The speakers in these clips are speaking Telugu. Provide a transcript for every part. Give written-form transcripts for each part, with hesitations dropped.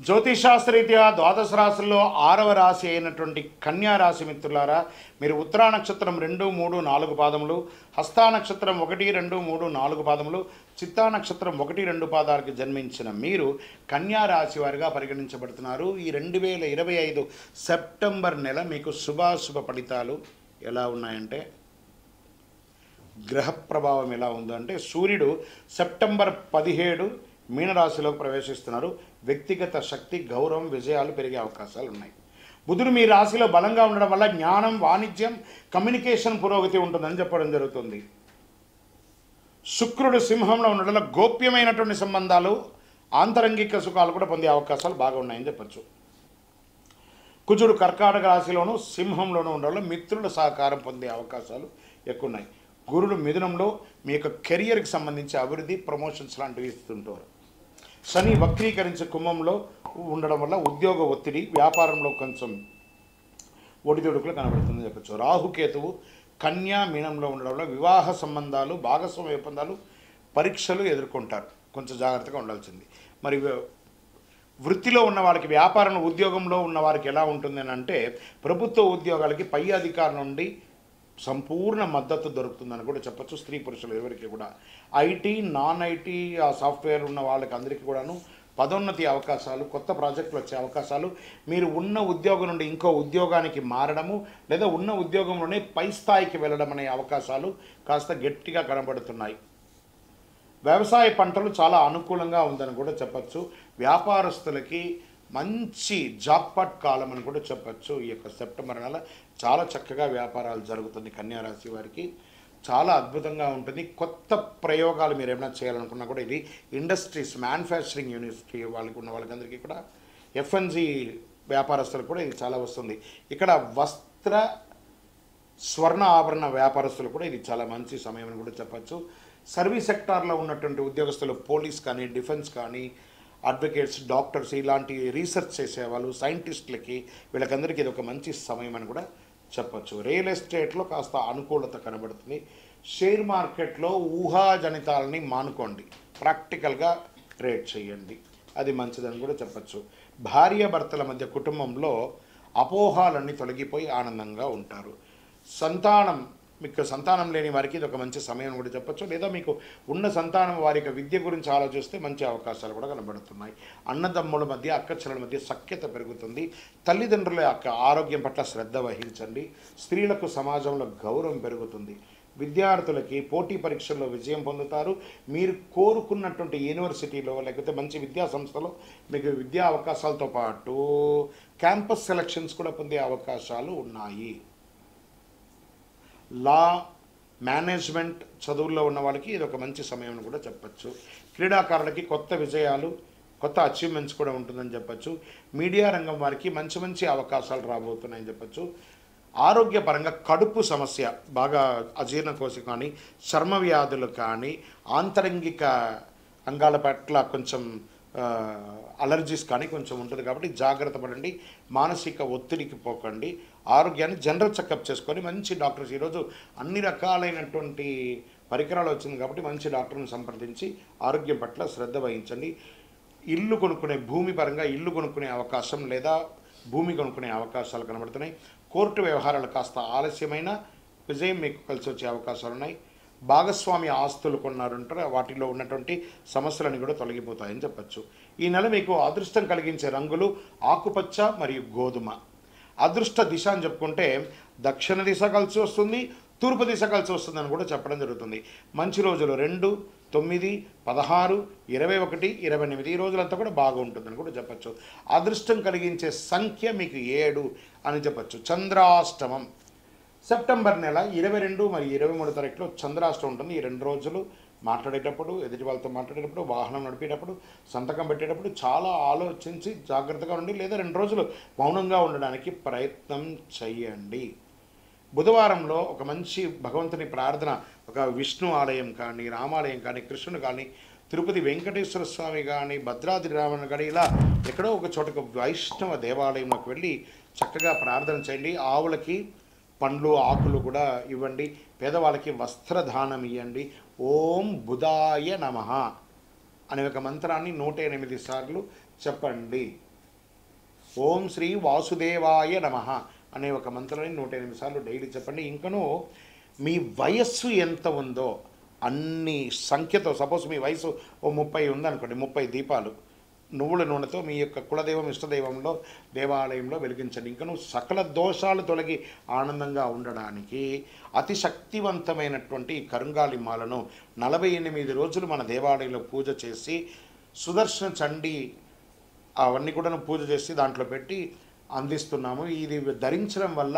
జ్యోతిషాస్త్రరీత్యా ద్వాదశ రాశుల్లో 6వ రాశి అయినటువంటి కన్యా రాశి మిత్రులారా, మీరు ఉత్తరా నక్షత్రం 2, 3, 4 పాదములు, హస్తా నక్షత్రం 1, 2, 3, 4 పాదములు, చిత్తా నక్షత్రం 1, 2 పాదాలకు జన్మించిన మీరు కన్యా రాశి వారిగా పరిగణించబడుతున్నారు. ఈ 2025 సెప్టెంబర్ నెల మీకు శుభాశుభ ఫలితాలు ఎలా ఉన్నాయంటే, గ్రహ ప్రభావం ఎలా ఉందంటే, సూర్యుడు సెప్టెంబర్ 17 మీనరాశిలోకి ప్రవేశిస్తున్నారు. వ్యక్తిగత శక్తి, గౌరవం, విజయాలు పెరిగే అవకాశాలు ఉన్నాయి. బుధుడు మీ రాశిలో బలంగా ఉండడం వల్ల జ్ఞానం, వాణిజ్యం, కమ్యూనికేషన్ పురోగతి ఉంటుందని చెప్పడం జరుగుతుంది. శుక్రుడు సింహంలో ఉండడం వల్ల గోప్యమైనటువంటి సంబంధాలు, ఆంతరంగిక సుఖాలు కూడా పొందే అవకాశాలు బాగా ఉన్నాయని చెప్పచ్చు. కుజుడు కర్కాటక రాశిలోను సింహంలోనూ ఉండడం వల్ల మిత్రుల సహకారం పొందే అవకాశాలు ఎక్కువ ఉన్నాయి. గురుడు మిథునంలో మీ యొక్క కెరియర్కి సంబంధించి అభివృద్ధి, ప్రమోషన్స్ లాంటివి ఇస్తుంటారు. శని వక్రీకరించే కుంభంలో ఉండడం వల్ల ఉద్యోగ ఒత్తిడి, వ్యాపారంలో కొంచెం ఒడిదుడుకులు కనబడుతుందని చెప్పచ్చు. రాహుకేతువు కన్యా మీనంలో ఉండడం వల్ల వివాహ సంబంధాలు, భాగస్వామ్య ఒప్పందాలు, పరీక్షలు ఎదుర్కొంటారు. కొంచెం జాగ్రత్తగా ఉండాల్సింది. మరి వృత్తిలో ఉన్న వాళ్ళకి, వ్యాపారంలో, ఉద్యోగంలో ఉన్న వారికి ఎలా ఉంటుంది అని అంటే, ప్రభుత్వ ఉద్యోగాలకి పై అధికారుల నుండి సంపూర్ణ మద్దతు దొరుకుతుందని కూడా చెప్పచ్చు. స్త్రీ పురుషులు ఎవరికి కూడా, ఐటీ, నాన్ ఐటీ, ఆ సాఫ్ట్వేర్ ఉన్న వాళ్ళకి అందరికీ కూడాను పదోన్నతి అవకాశాలు, కొత్త ప్రాజెక్టులు వచ్చే అవకాశాలు, మీరు ఉన్న ఉద్యోగం నుండి ఇంకో ఉద్యోగానికి మారడము, లేదా ఉన్న ఉద్యోగంలోనే పై స్థాయికి వెళ్ళడం అనే అవకాశాలు కాస్త గట్టిగా కనబడుతున్నాయి. వ్యవసాయ పంటలు చాలా అనుకూలంగా ఉందని కూడా చెప్పచ్చు. వ్యాపారస్తులకి మంచి జాక్పాట్ కాలం అని కూడా చెప్పచ్చు. ఈ యొక్క సెప్టెంబర్ నెల చాలా చక్కగా వ్యాపారాలు జరుగుతుంది. కన్యా రాశి వారికి చాలా అద్భుతంగా ఉంటుంది. కొత్త ప్రయోగాలు మీరు ఏమైనా చేయాలనుకున్నా కూడా, ఇది ఇండస్ట్రీస్, మ్యానుఫ్యాక్చరింగ్ యూనివర్సిటీ వాళ్ళకి ఉన్న వాళ్ళకందరికీ కూడా, ఎఫ్ఎన్జి వ్యాపారస్తులకు కూడా ఇది చాలా వస్తుంది. ఇక్కడ వస్త్ర, స్వర్ణ ఆభరణ వ్యాపారస్తులు కూడా ఇది చాలా మంచి సమయం అని కూడా చెప్పచ్చు. సర్వీస్ సెక్టార్లో ఉన్నటువంటి ఉద్యోగస్తులు, పోలీస్ కానీ, డిఫెన్స్ కానీ, అడ్వకేట్స్, డాక్టర్స్, ఇలాంటి రీసెర్చ్ చేసేవాళ్ళు, సైంటిస్టులకి, వీళ్ళకందరికీ ఇది ఒక మంచి సమయం అని కూడా చెప్పచ్చు. రియల్ ఎస్టేట్లో కాస్త అనుకూలత కనబడుతుంది. షేర్ మార్కెట్లో ఊహాజనితాలని మానుకోండి, ప్రాక్టికల్గా ట్రేడ్ చేయండి, అది మంచిదని కూడా చెప్పచ్చు. భార్యాభర్తల మధ్య కుటుంబంలో అపోహాలన్నీ తొలగిపోయి ఆనందంగా ఉంటారు. మీకు సంతానం లేని వారికి ఇది ఒక మంచి సమయం కూడా చెప్పచ్చు. లేదా మీకు ఉన్న సంతానం వారి యొక్క విద్య గురించి ఆలోచిస్తే మంచి అవకాశాలు కూడా కనబడుతున్నాయి. అన్నదమ్ముల మధ్య, అక్కచెల్లెల మధ్య సఖ్యత పెరుగుతుంది. తల్లిదండ్రుల యొక్క ఆరోగ్యం పట్ల శ్రద్ధ వహించండి. స్త్రీలకు సమాజంలో గౌరవం పెరుగుతుంది. విద్యార్థులకి పోటీ పరీక్షల్లో విజయం పొందుతారు. మీరు కోరుకున్నటువంటి యూనివర్సిటీలో, లేకపోతే మంచి విద్యా సంస్థలో మీకు విద్యా అవకాశాలతో పాటు క్యాంపస్ సెలక్షన్స్ కూడా పొందే అవకాశాలు ఉన్నాయి. లా, మేనేజ్మెంట్ చదువుల్లో ఉన్న వాళ్ళకి ఇది ఒక మంచి సమయం అని కూడా చెప్పచ్చు. క్రీడాకారులకి కొత్త విజయాలు, కొత్త అచీవ్మెంట్స్ కూడా ఉంటుందని చెప్పచ్చు. మీడియా రంగం వారికి మంచి మంచి అవకాశాలు రాబోతున్నాయని చెప్పచ్చు. ఆరోగ్యపరంగా కడుపు సమస్య, బాగా అజీర్ణకోశ కానీ, చర్మ వ్యాధులు కానీ, ఆంతరంగిక అంగాల పట్ల కొంచెం అలర్జీస్ కానీ కొంచెం ఉంటుంది. కాబట్టి జాగ్రత్త పడండి. మానసిక ఒత్తిడికి పోకండి. ఆరోగ్యాన్ని జనరల్ చెకప్ చేసుకొని మంచి డాక్టర్స్, ఈరోజు అన్ని రకాలైనటువంటి పరికరాలు వచ్చింది కాబట్టి మంచి డాక్టర్ని సంప్రదించి ఆరోగ్యం పట్ల శ్రద్ధ వహించండి. ఇల్లు కొనుక్కునే, భూమి పరంగా ఇల్లు కొనుక్కునే అవకాశం లేదా భూమి కొనుక్కునే అవకాశాలు కనబడుతున్నాయి. కోర్టు వ్యవహారాలు కాస్త ఆలస్యమైన విజయం మీకు కలిసి వచ్చే అవకాశాలు ఉన్నాయి. భాగస్వామ్య ఆస్తులు కొన్నారంటారు, వాటిలో ఉన్నటువంటి సమస్యలని కూడా తొలగిపోతాయని చెప్పచ్చు. ఈ నెల మీకు అదృష్టం కలిగించే రంగులు ఆకుపచ్చ మరియు గోధుమ. అదృష్ట దిశ అని చెప్పుకుంటే దక్షిణ దిశ కలిసి వస్తుంది, తూర్పు దిశ కలిసి వస్తుందని కూడా చెప్పడం జరుగుతుంది. మంచి రోజులు 2, 9, 16, 21, 28 ఈ రోజులంతా కూడా బాగుంటుందని కూడా చెప్పచ్చు. అదృష్టం కలిగించే సంఖ్య మీకు 7 అని చెప్పచ్చు. చంద్రాష్టమం సెప్టెంబర్ నెల 22 మరియు 23 తారీఖులో చంద్రాష్టమం ఉంటుంది. ఈ 2 రోజులు మాట్లాడేటప్పుడు, ఎదుటి వాళ్ళతో మాట్లాడేటప్పుడు, వాహనం నడిపేటప్పుడు, సంతకం పెట్టేటప్పుడు చాలా ఆలోచించి జాగ్రత్తగా ఉండి, లేదా 2 రోజులు మౌనంగా ఉండడానికి ప్రయత్నం చేయండి. బుధవారంలో ఒక మంచి భగవంతుని ప్రార్థన, ఒక విష్ణు ఆలయం కానీ, రామాలయం కానీ, కృష్ణుడు కానీ, తిరుపతి వెంకటేశ్వర స్వామి కానీ, భద్రాద్రి రామన్ కానీ, ఇలా ఎక్కడో ఒక చోటకు వైష్ణవ దేవాలయంలోకి వెళ్ళి చక్కగా ప్రార్థన చేయండి. ఆవులకి పండ్లు, ఆకులు కూడా ఇవ్వండి. పేదవాళ్ళకి వస్త్రదానం ఇవ్వండి. ఓం బుధాయ నమః అనే ఒక మంత్రాన్ని 108 సార్లు చెప్పండి. ఓం శ్రీ వాసుదేవాయ నమః అనే ఒక మంత్రాన్ని 108 సార్లు డైలీ చెప్పండి. ఇంకనూ మీ వయస్సు ఎంత ఉందో అన్ని సంఖ్యతో, సపోజ్ మీ వయసు ఓ 30 ఉందనుకోండి, 30 దీపాలు నువ్వుల నూనెతో మీ యొక్క కులదైవం ఇష్టదైవంలో దేవాలయంలో వెలిగించండి. ఇంకను సకల దోషాలు తొలగి ఆనందంగా ఉండడానికి అతి శక్తివంతమైనటువంటి కరుంగాలి మాలను 48 రోజులు మన దేవాలయంలో పూజ చేసి సుదర్శన చండీ అవన్నీ కూడా పూజ చేసి దాంట్లో పెట్టి అందిస్తున్నాము. ఇది ధరించడం వల్ల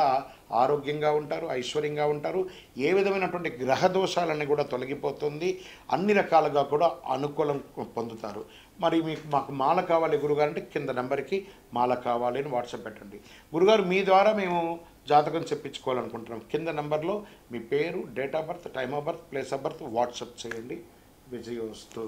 ఆరోగ్యంగా ఉంటారు, ఐశ్వర్యంగా ఉంటారు. ఏ విధమైనటువంటి గ్రహ దోషాలన్నీ కూడా తొలగిపోతుంది. అన్ని రకాలుగా కూడా అనుకూలం పొందుతారు. మరి మీకు మాకు మాల కావాలి గురుగారు అంటే కింద నెంబర్కి మాల కావాలి అని వాట్సాప్ పెట్టండి. గురుగారు మీ ద్వారా మేము జాతకం చెప్పించుకోవాలనుకుంటున్నాం. కింద నెంబర్లో మీ పేరు, date of birth, time of birth, place of birth WhatsApp చేయండి. విజయోస్తు.